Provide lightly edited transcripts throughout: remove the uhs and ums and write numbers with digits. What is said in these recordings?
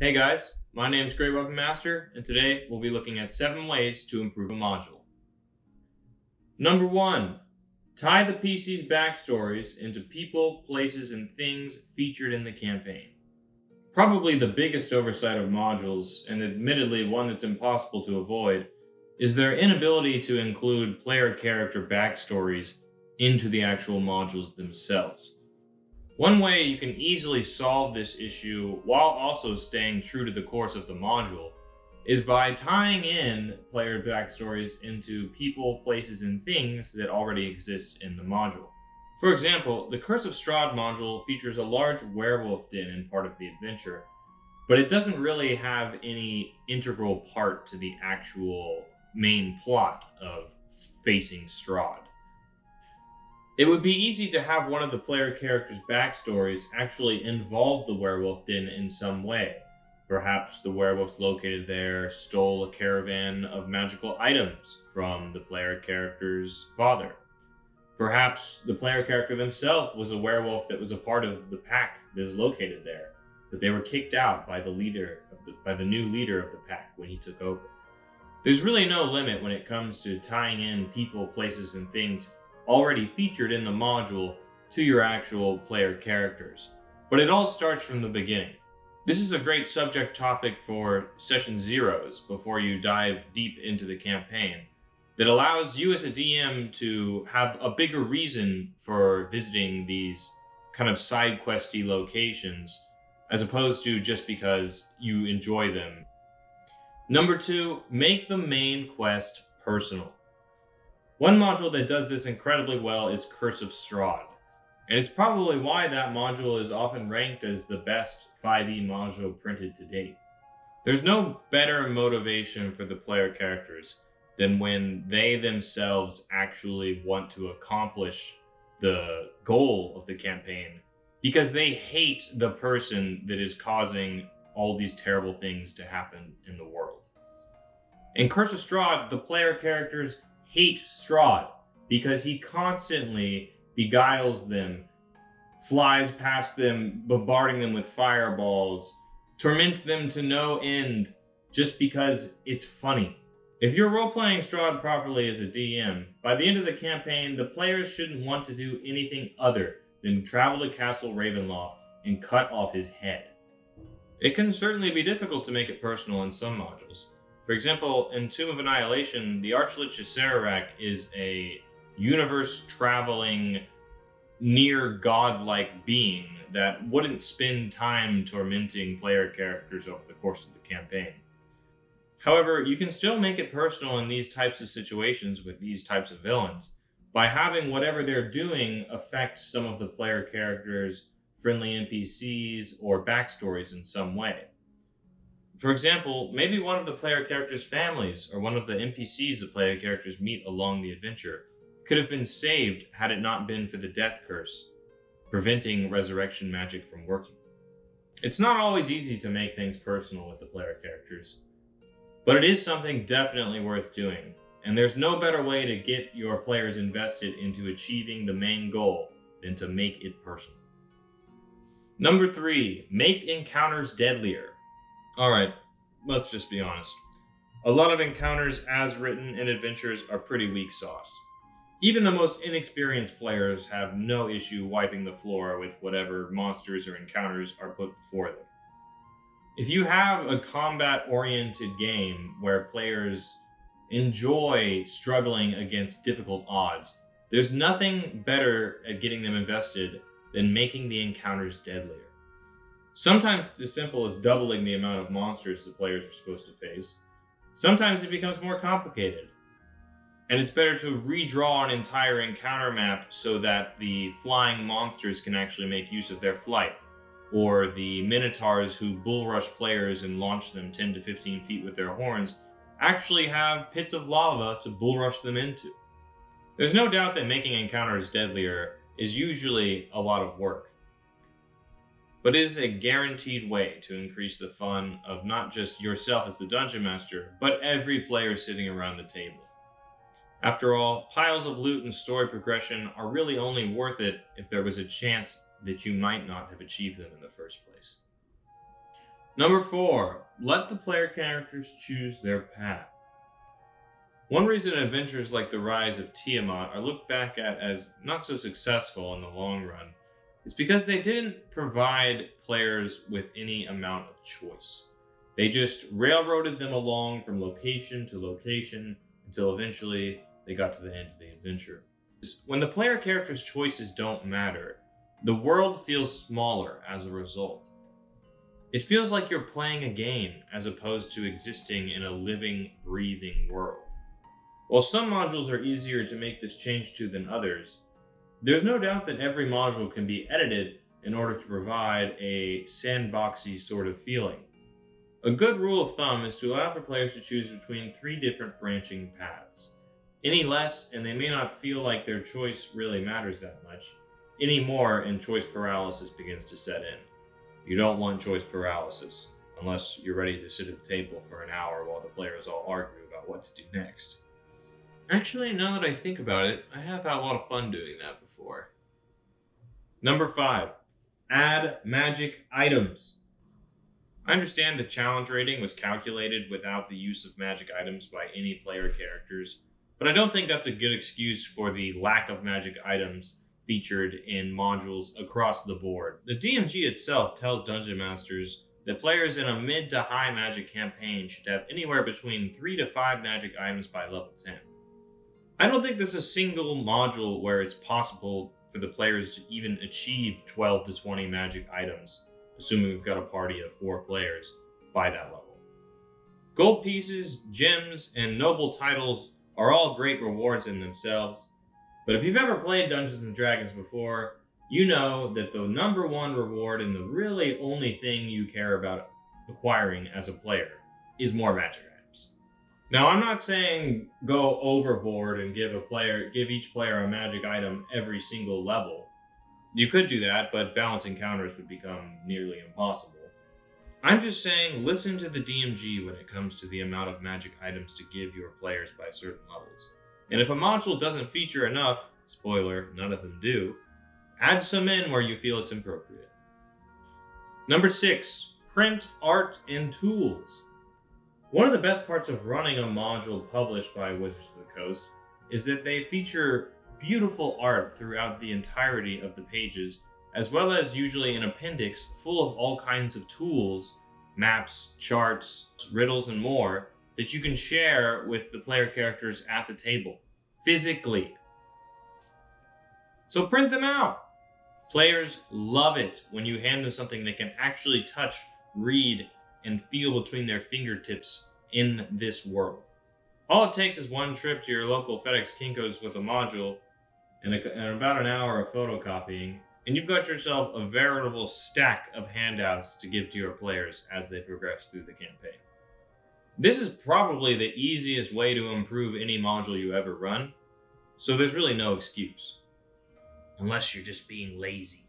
Hey guys, my name is Great Weapon Master, and today we'll be looking at 7 ways to improve a module. Number 1. Tie the PC's backstories into people, places, and things featured in the campaign. Probably the biggest oversight of modules, and admittedly one that's impossible to avoid, is their inability to include player character backstories into the actual modules themselves. One way you can easily solve this issue while also staying true to the course of the module is by tying in player backstories into people, places, and things that already exist in the module. For example, the Curse of Strahd module features a large werewolf den in part of the adventure, but it doesn't really have any integral part to the actual main plot of facing Strahd. It would be easy to have one of the player characters' backstories actually involve the werewolf den in some way. Perhaps the werewolves located there stole a caravan of magical items from the player character's father. Perhaps the player character themselves was a werewolf that was a part of the pack that is located there, but they were kicked out by the new leader of the pack when he took over. There's really no limit when it comes to tying in people, places, and things already featured in the module to your actual player characters. But it all starts from the beginning. This is a great subject topic for session zeros before you dive deep into the campaign that allows you as a DM to have a bigger reason for visiting these kind of side questy locations as opposed to just because you enjoy them. Number 2, make the main quest personal. One module that does this incredibly well is Curse of Strahd, and it's probably why that module is often ranked as the best 5e module printed to date. There's no better motivation for the player characters than when they themselves actually want to accomplish the goal of the campaign, because they hate the person that is causing all these terrible things to happen in the world. In Curse of Strahd, the player characters hate Strahd because he constantly beguiles them, flies past them, bombarding them with fireballs, torments them to no end just because it's funny. If you're role-playing Strahd properly as a DM, by the end of the campaign, the players shouldn't want to do anything other than travel to Castle Ravenloft and cut off his head. It can certainly be difficult to make it personal in some modules. For example, in Tomb of Annihilation, the Archlich Acererak is a universe-traveling, near-godlike being that wouldn't spend time tormenting player characters over the course of the campaign. However, you can still make it personal in these types of situations with these types of villains by having whatever they're doing affect some of the player characters' friendly NPCs or backstories in some way. For example, maybe one of the player characters' families or one of the NPCs the player characters meet along the adventure could have been saved had it not been for the death curse, preventing resurrection magic from working. It's not always easy to make things personal with the player characters, but it is something definitely worth doing, and there's no better way to get your players invested into achieving the main goal than to make it personal. Number 3, make encounters deadlier. Alright, let's just be honest. A lot of encounters as written in adventures are pretty weak sauce. Even the most inexperienced players have no issue wiping the floor with whatever monsters or encounters are put before them. If you have a combat-oriented game where players enjoy struggling against difficult odds, there's nothing better at getting them invested than making the encounters deadlier. Sometimes it's as simple as doubling the amount of monsters the players are supposed to face. Sometimes it becomes more complicated, and it's better to redraw an entire encounter map so that the flying monsters can actually make use of their flight, or the minotaurs who bull rush players and launch them 10 to 15 feet with their horns actually have pits of lava to bull rush them into. There's no doubt that making encounters deadlier is usually a lot of work, but it is a guaranteed way to increase the fun of not just yourself as the dungeon master, but every player sitting around the table. After all, piles of loot and story progression are really only worth it if there was a chance that you might not have achieved them in the first place. Number 4, let the player characters choose their path. One reason adventures like The Rise of Tiamat are looked back at as not so successful in the long run is because they didn't provide players with any amount of choice. They just railroaded them along from location to location until eventually they got to the end of the adventure. When the player character's choices don't matter, the world feels smaller as a result. It feels like you're playing a game as opposed to existing in a living, breathing world. While some modules are easier to make this change to than others, there's no doubt that every module can be edited in order to provide a sandboxy sort of feeling. A good rule of thumb is to allow for players to choose between 3 different branching paths. Any less, and they may not feel like their choice really matters that much. Any more, and choice paralysis begins to set in. You don't want choice paralysis, unless you're ready to sit at the table for an hour while the players all argue about what to do next. Actually, now that I think about it, I have had a lot of fun doing that before. Number 5, add magic items. I understand the challenge rating was calculated without the use of magic items by any player characters, but I don't think that's a good excuse for the lack of magic items featured in modules across the board. The DMG itself tells Dungeon Masters that players in a mid to high magic campaign should have anywhere between 3 to 5 magic items by level 10. I don't think there's a single module where it's possible for the players to even achieve 12 to 20 magic items, assuming we've got a party of 4 players by that level. Gold pieces, gems, and noble titles are all great rewards in themselves, but if you've ever played Dungeons & Dragons before, you know that the number 1 reward and the really only thing you care about acquiring as a player is more magic items. Now, I'm not saying go overboard and give each player a magic item every single level. You could do that, but balancing counters would become nearly impossible. I'm just saying listen to the DMG when it comes to the amount of magic items to give your players by certain levels. And if a module doesn't feature enough, spoiler, none of them do, add some in where you feel it's appropriate. Number 6, print art and tools. One of the best parts of running a module published by Wizards of the Coast is that they feature beautiful art throughout the entirety of the pages, as well as usually an appendix full of all kinds of tools, maps, charts, riddles, and more that you can share with the player characters at the table, physically. So print them out. Players love it when you hand them something they can actually touch, read, and feel between their fingertips in this world. All it takes is one trip to your local FedEx Kinko's with a module and about an hour of photocopying, and you've got yourself a veritable stack of handouts to give to your players as they progress through the campaign. This is probably the easiest way to improve any module you ever run, so there's really no excuse. Unless you're just being lazy.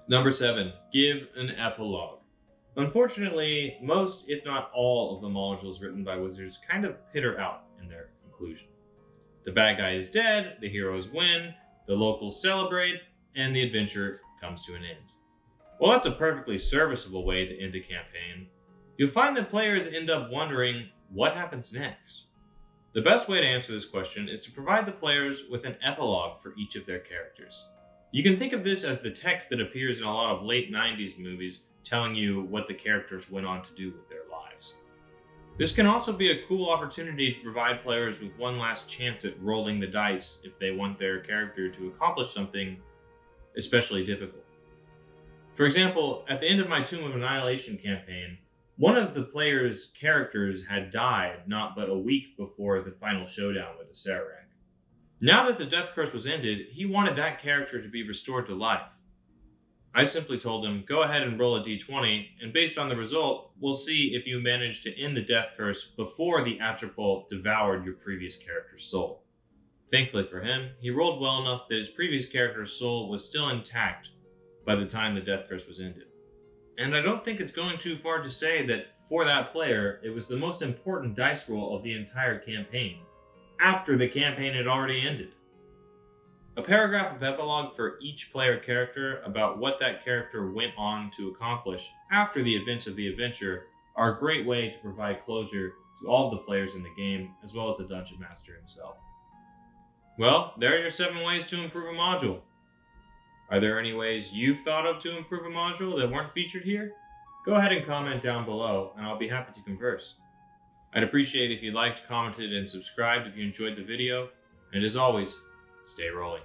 Number 7, give an epilogue. Unfortunately, most, if not all, of the modules written by Wizards kind of peter out in their conclusion. The bad guy is dead, the heroes win, the locals celebrate, and the adventure comes to an end. While that's a perfectly serviceable way to end a campaign, you'll find that players end up wondering what happens next. The best way to answer this question is to provide the players with an epilogue for each of their characters. You can think of this as the text that appears in a lot of late 90s movies telling you what the characters went on to do with their lives. This can also be a cool opportunity to provide players with one last chance at rolling the dice if they want their character to accomplish something especially difficult. For example, at the end of my Tomb of Annihilation campaign, one of the player's characters had died not but a week before the final showdown with the Sararak. Now that the death curse was ended, he wanted that character to be restored to life. I simply told him, go ahead and roll a d20, and based on the result, we'll see if you managed to end the death curse before the Atropol devoured your previous character's soul. Thankfully for him, he rolled well enough that his previous character's soul was still intact by the time the death curse was ended. And I don't think it's going too far to say that for that player, it was the most important dice roll of the entire campaign, after the campaign had already ended. A paragraph of epilogue for each player character about what that character went on to accomplish after the events of the adventure are a great way to provide closure to all of the players in the game, as well as the Dungeon Master himself. Well, there are your 7 ways to improve a module. Are there any ways you've thought of to improve a module that weren't featured here? Go ahead and comment down below, and I'll be happy to converse. I'd appreciate if you liked, commented, and subscribed if you enjoyed the video, and as always, stay rolling.